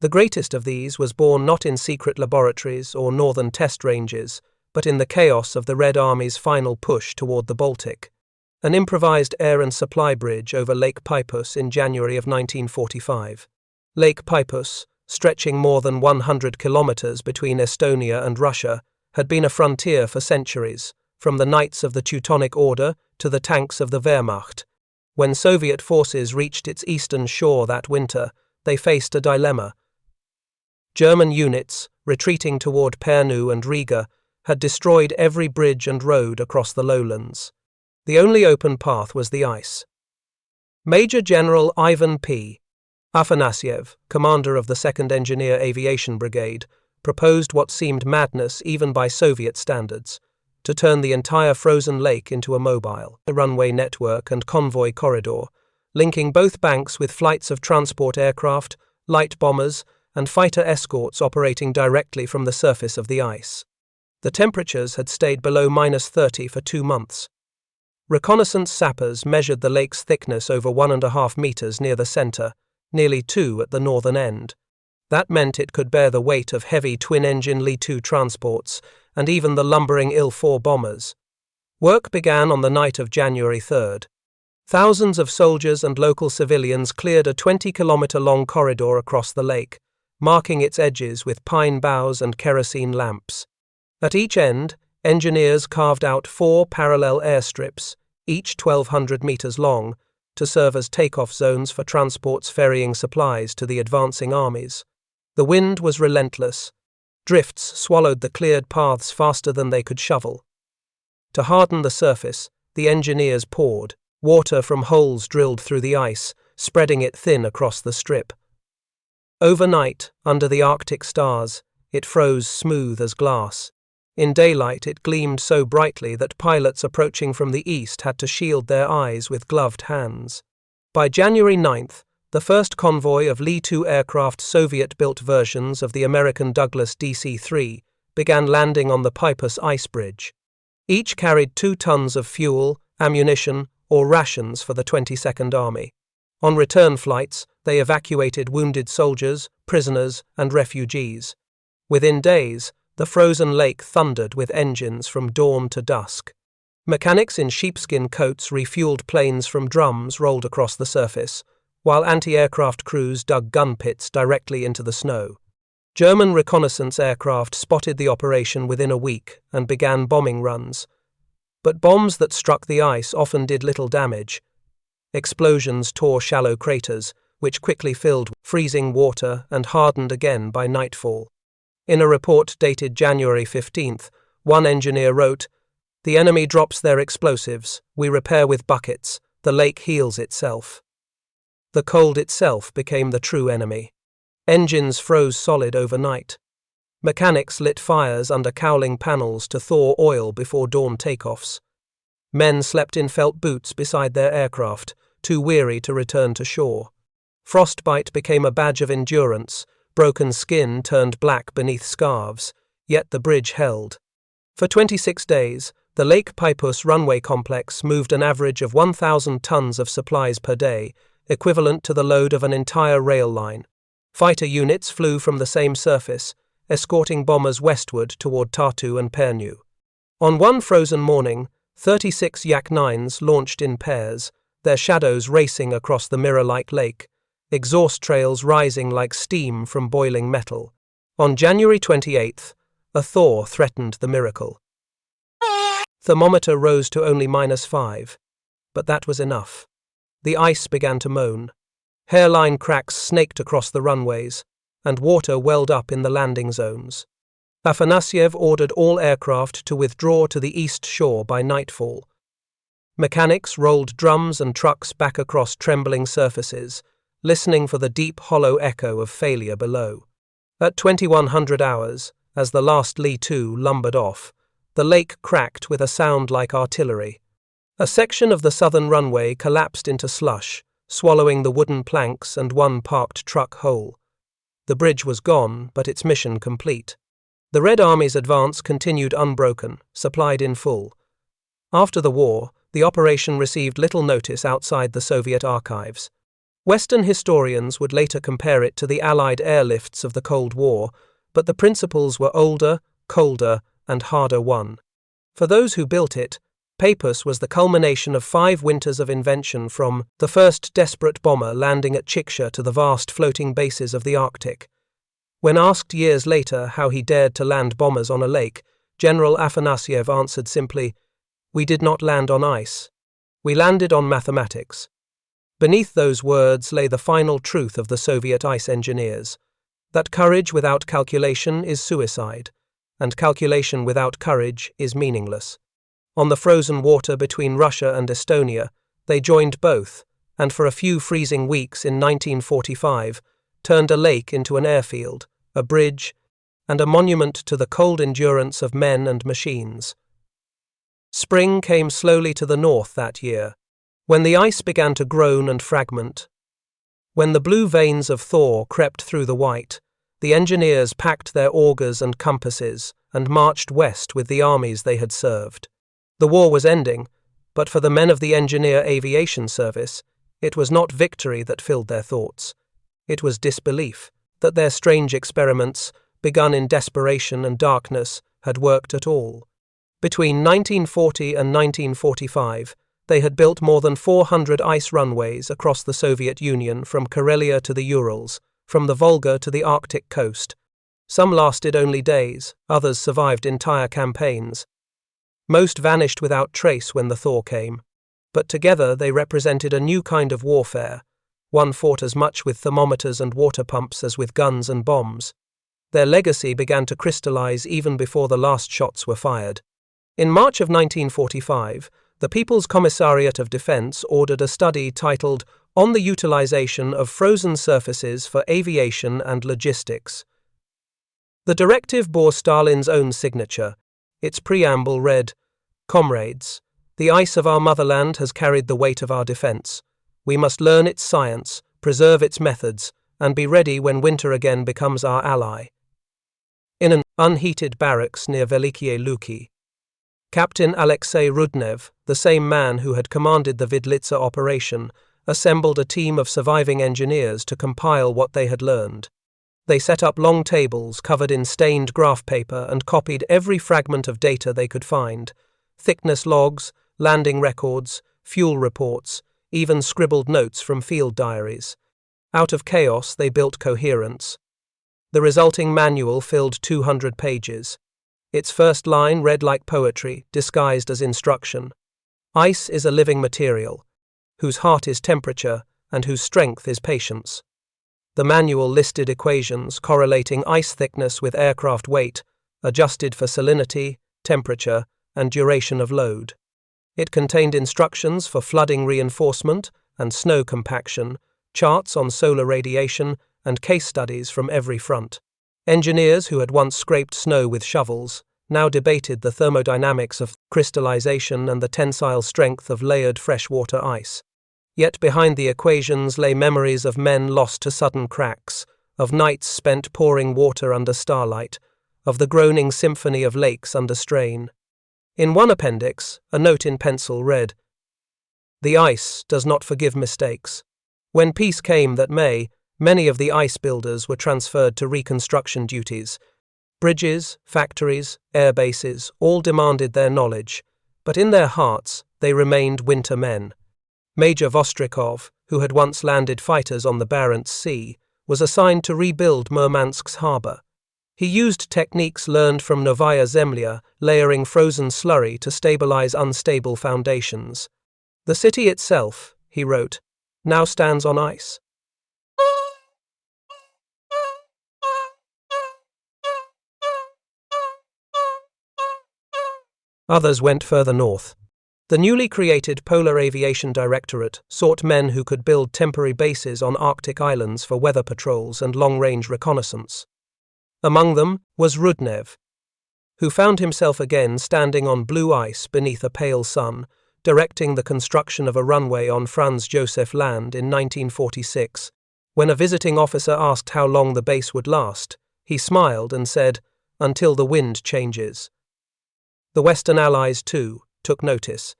The greatest of these was born not in secret laboratories or northern test ranges, but in the chaos of the Red Army's final push toward the Baltic. An improvised air and supply bridge over Lake Peipus in January of 1945. Lake Peipus, stretching more than 100 kilometers between Estonia and Russia, had been a frontier for centuries, from the Knights of the Teutonic Order to the tanks of the Wehrmacht. When Soviet forces reached its eastern shore that winter, they faced a dilemma. German units, retreating toward Pärnu and Riga, had destroyed every bridge and road across the lowlands. The only open path was the ice. Major General Ivan P. Afanasyev, commander of the 2nd Engineer Aviation Brigade, proposed what seemed madness even by Soviet standards, to turn the entire frozen lake into a mobile runway network and convoy corridor, linking both banks with flights of transport aircraft, light bombers, and fighter escorts operating directly from the surface of the ice. The temperatures had stayed below -30 for 2 months. Reconnaissance sappers measured the lake's thickness over 1.5 meters near the center, nearly 2 at the northern end. That meant it could bear the weight of heavy twin-engine Li-2 transports and even the lumbering Il-4 bombers. Work began on the night of January 3rd. Thousands of soldiers and local civilians cleared a 20-kilometer-long corridor across the lake, marking its edges with pine boughs and kerosene lamps. At each end, engineers carved out 4 parallel airstrips, each 1,200 meters long, to serve as takeoff zones for transports ferrying supplies to the advancing armies. The wind was relentless. Drifts swallowed the cleared paths faster than they could shovel. To harden the surface, the engineers poured water from holes drilled through the ice, spreading it thin across the strip. Overnight, under the Arctic stars, it froze smooth as glass. In daylight it gleamed so brightly that pilots approaching from the east had to shield their eyes with gloved hands. By January 9th, the first convoy of Li-2 aircraft Soviet-built versions of the American Douglas DC-3 began landing on the Peipus ice bridge. Each carried 2 tons of fuel, ammunition, or rations for the 22nd Army. On return flights, they evacuated wounded soldiers, prisoners, and refugees. Within days, the frozen lake thundered with engines from dawn to dusk. Mechanics in sheepskin coats refueled planes from drums rolled across the surface, while anti-aircraft crews dug gun pits directly into the snow. German reconnaissance aircraft spotted the operation within a week and began bombing runs. But bombs that struck the ice often did little damage. Explosions tore shallow craters, which quickly filled with freezing water and hardened again by nightfall. In a report dated January 15th, one engineer wrote, "The enemy drops their explosives, we repair with buckets, the lake heals itself." The cold itself became the true enemy. Engines froze solid overnight. Mechanics lit fires under cowling panels to thaw oil before dawn takeoffs. Men slept in felt boots beside their aircraft, too weary to return to shore. Frostbite became a badge of endurance. Broken skin turned black beneath scarves, yet the bridge held. For 26 days, the Lake Peipus runway complex moved an average of 1,000 tons of supplies per day, equivalent to the load of an entire rail line. Fighter units flew from the same surface, escorting bombers westward toward Tartu and Pärnu. On one frozen morning, 36 Yak-9s launched in pairs, their shadows racing across the mirror-like lake, exhaust trails rising like steam from boiling metal. On January 28th, a thaw threatened the miracle. Thermometer rose to only -5, but that was enough. the ice began to moan. Hairline cracks snaked across the runways, and water welled up in the landing zones. Afanasyev ordered all aircraft to withdraw to the east shore by nightfall. Mechanics rolled drums and trucks back across trembling surfaces, listening for the deep, hollow echo of failure below. At 2100 hours, as the last Li-2 lumbered off, the lake cracked with a sound like artillery. A section of the southern runway collapsed into slush, swallowing the wooden planks and one parked truck whole. The bridge was gone, but its mission complete. The Red Army's advance continued unbroken, supplied in full. After the war, the operation received little notice outside the Soviet archives. Western historians would later compare it to the Allied airlifts of the Cold War, but the principles were older, colder, and harder won. For those who built it, Papus was the culmination of 5 winters of invention, from the first desperate bomber landing at Chiksha to the vast floating bases of the Arctic. When asked years later how he dared to land bombers on a lake, General Afanasyev answered simply, "We did not land on ice. We landed on mathematics." Beneath those words lay the final truth of the Soviet ice engineers, that courage without calculation is suicide, and calculation without courage is meaningless. On the frozen water between Russia and Estonia, they joined both, and for a few freezing weeks in 1945, turned a lake into an airfield, a bridge, and a monument to the cold endurance of men and machines. Spring came slowly to the north that year, when the ice began to groan and fragment. When the blue veins of thaw crept through the white, the engineers packed their augers and compasses and marched west with the armies they had served. The war was ending, but for the men of the Engineer Aviation Service, it was not victory that filled their thoughts. It was disbelief that their strange experiments, begun in desperation and darkness, had worked at all. Between 1940 and 1945, they had built more than 400 ice runways across the Soviet Union, from Karelia to the Urals, from the Volga to the Arctic coast. Some lasted only days, others survived entire campaigns. Most vanished without trace when the thaw came, but together they represented a new kind of warfare. One fought as much with thermometers and water pumps as with guns and bombs. Their legacy began to crystallize even before the last shots were fired. In March of 1945, the People's Commissariat of Defense ordered a study titled "On the Utilization of Frozen Surfaces for Aviation and Logistics." The directive bore Stalin's own signature. Its preamble read, "Comrades, the ice of our motherland has carried the weight of our defense. We must learn its science, preserve its methods, and be ready when winter again becomes our ally." In an unheated barracks near Velikie Luki, Captain Alexei Rudnev, the same man who had commanded the Vidlitsa operation, assembled a team of surviving engineers to compile what they had learned. They set up long tables covered in stained graph paper and copied every fragment of data they could find: thickness logs, landing records, fuel reports, even scribbled notes from field diaries. Out of chaos, they built coherence. The resulting manual filled 200 pages. Its first line read like poetry, disguised as instruction. "Ice is a living material, whose heart is temperature and whose strength is patience." The manual listed equations correlating ice thickness with aircraft weight, adjusted for salinity, temperature, and duration of load. It contained instructions for flooding reinforcement and snow compaction, charts on solar radiation, and case studies from every front. Engineers who had once scraped snow with shovels now debated the thermodynamics of crystallization and the tensile strength of layered freshwater ice. Yet behind the equations lay memories of men lost to sudden cracks, of nights spent pouring water under starlight, of the groaning symphony of lakes under strain. In one appendix, a note in pencil read, "The ice does not forgive mistakes." When peace came that May, many of the ice builders were transferred to reconstruction duties. Bridges, factories, air bases all demanded their knowledge, but in their hearts they remained winter men. Major Vostrikov, who had once landed fighters on the Barents Sea, was assigned to rebuild Murmansk's harbor. He used techniques learned from Novaya Zemlya, layering frozen slurry to stabilize unstable foundations. "The city itself," he wrote, now stands on ice. Others went further north. The newly created Polar Aviation Directorate sought men who could build temporary bases on Arctic islands for weather patrols and long-range reconnaissance. Among them was Rudnev, who found himself again standing on blue ice beneath a pale sun, directing the construction of a runway on Franz Josef Land in 1946. When a visiting officer asked how long the base would last, he smiled and said, "Until the wind changes." The Western Allies, too, took notice.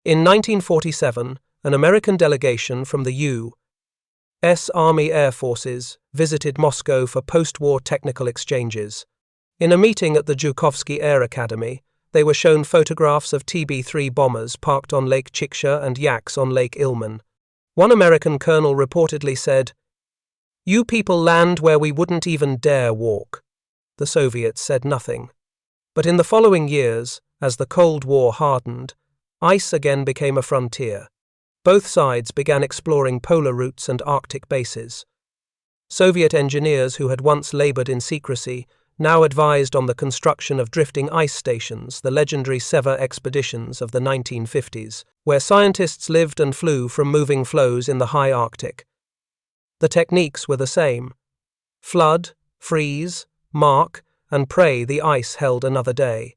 In 1947, an American delegation from the U.S. Army Air Forces visited Moscow for post-war technical exchanges. In a meeting at the Zhukovsky Air Academy, they were shown photographs of TB-3 bombers parked on Lake Chiksha and yaks on Lake Ilmen. One American colonel reportedly said, "You people land where we wouldn't even dare walk." The Soviets said nothing. But in the following years, as the Cold War hardened, ice again became a frontier. Both sides began exploring polar routes and Arctic bases. Soviet engineers who had once labored in secrecy now advised on the construction of drifting ice stations, the legendary Sever expeditions of the 1950s, where scientists lived and flew from moving floes in the high Arctic. The techniques were the same. Flood, freeze, mark, and pray the ice held another day.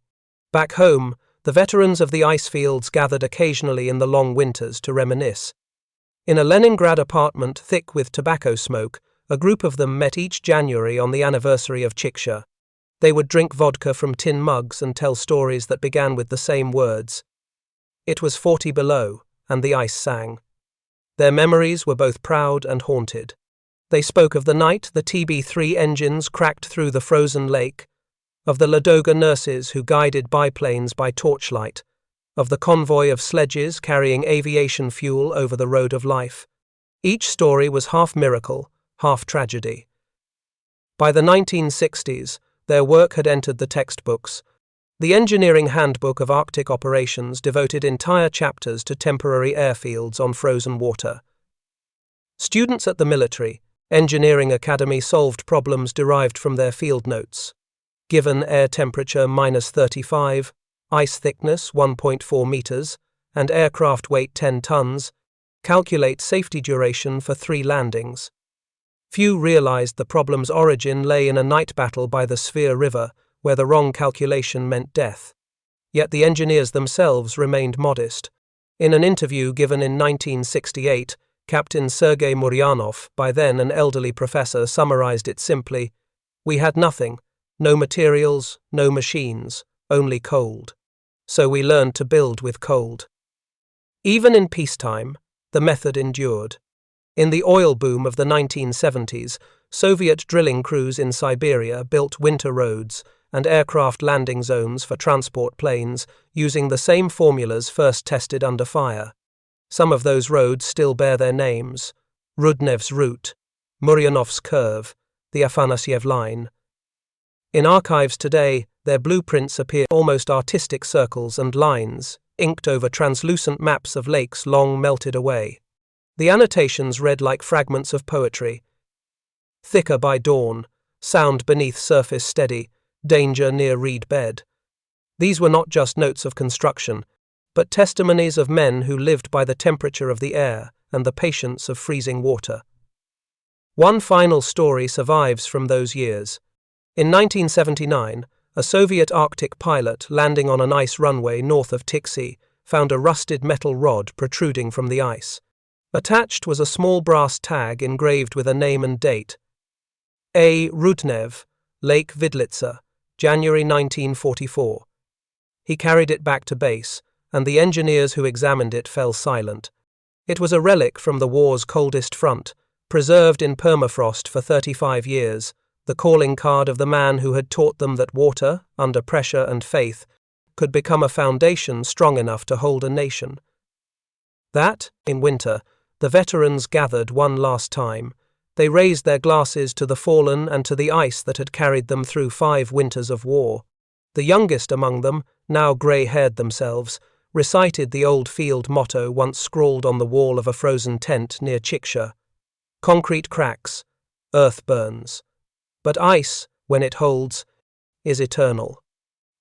Back home, the veterans of the ice fields gathered occasionally in the long winters to reminisce. In a Leningrad apartment thick with tobacco smoke, a group of them met each January on the anniversary of Chiksha. They would drink vodka from tin mugs and tell stories that began with the same words. It was 40 below, and the ice sang. Their memories were both proud and haunted. They spoke of the night the TB-3 engines cracked through the frozen lake, of the Ladoga nurses who guided biplanes by torchlight, of the convoy of sledges carrying aviation fuel over the road of life. Each story was half miracle, half tragedy. By the 1960s, their work had entered the textbooks. The Engineering Handbook of Arctic Operations devoted entire chapters to temporary airfields on frozen water. Students at the Military Engineering Academy solved problems derived from their field notes. Given air temperature -35, ice thickness 1.4 meters, and aircraft weight 10 tons, calculate safety duration for 3 landings. Few realized the problem's origin lay in a night battle by the Svir River, where the wrong calculation meant death. Yet the engineers themselves remained modest. In an interview given in 1968, Captain Sergei Muryanov, by then an elderly professor, summarized it simply: "We had nothing. No materials, no machines, only cold. So we learned to build with cold." Even in peacetime, the method endured. In the oil boom of the 1970s, Soviet drilling crews in Siberia built winter roads and aircraft landing zones for transport planes using the same formulas first tested under fire. Some of those roads still bear their names: Rudnev's route, Muryanov's curve, the Afanasyev line. In archives today, their blueprints appear almost artistic circles and lines, inked over translucent maps of lakes long melted away. The annotations read like fragments of poetry. Thicker by dawn, sound beneath surface steady, danger near reed bed. These were not just notes of construction, but testimonies of men who lived by the temperature of the air and the patience of freezing water. One final story survives from those years. In 1979, a Soviet Arctic pilot landing on an ice runway north of Chiksha found a rusted metal rod protruding from the ice. Attached was a small brass tag engraved with a name and date: A. Rudnev, Lake Vidlitsa, January 1944. He carried it back to base, and the engineers who examined it fell silent. It was a relic from the war's coldest front, preserved in permafrost for 35 years, the calling card of the man who had taught them that water, under pressure and faith, could become a foundation strong enough to hold a nation. That, in winter, the veterans gathered one last time. They raised their glasses to the fallen and to the ice that had carried them through 5 winters of war. The youngest among them, now grey-haired themselves, recited the old field motto once scrawled on the wall of a frozen tent near Chiksha: "Concrete cracks, earth burns, but ice, when it holds, is eternal."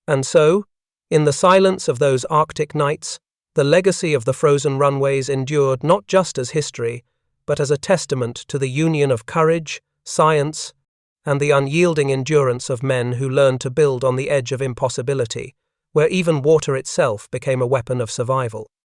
And so, in the silence of those Arctic nights, the legacy of the frozen runways endured not just as history, but as a testament to the union of courage, science, and the unyielding endurance of men who learned to build on the edge of impossibility, where even water itself became a weapon of survival.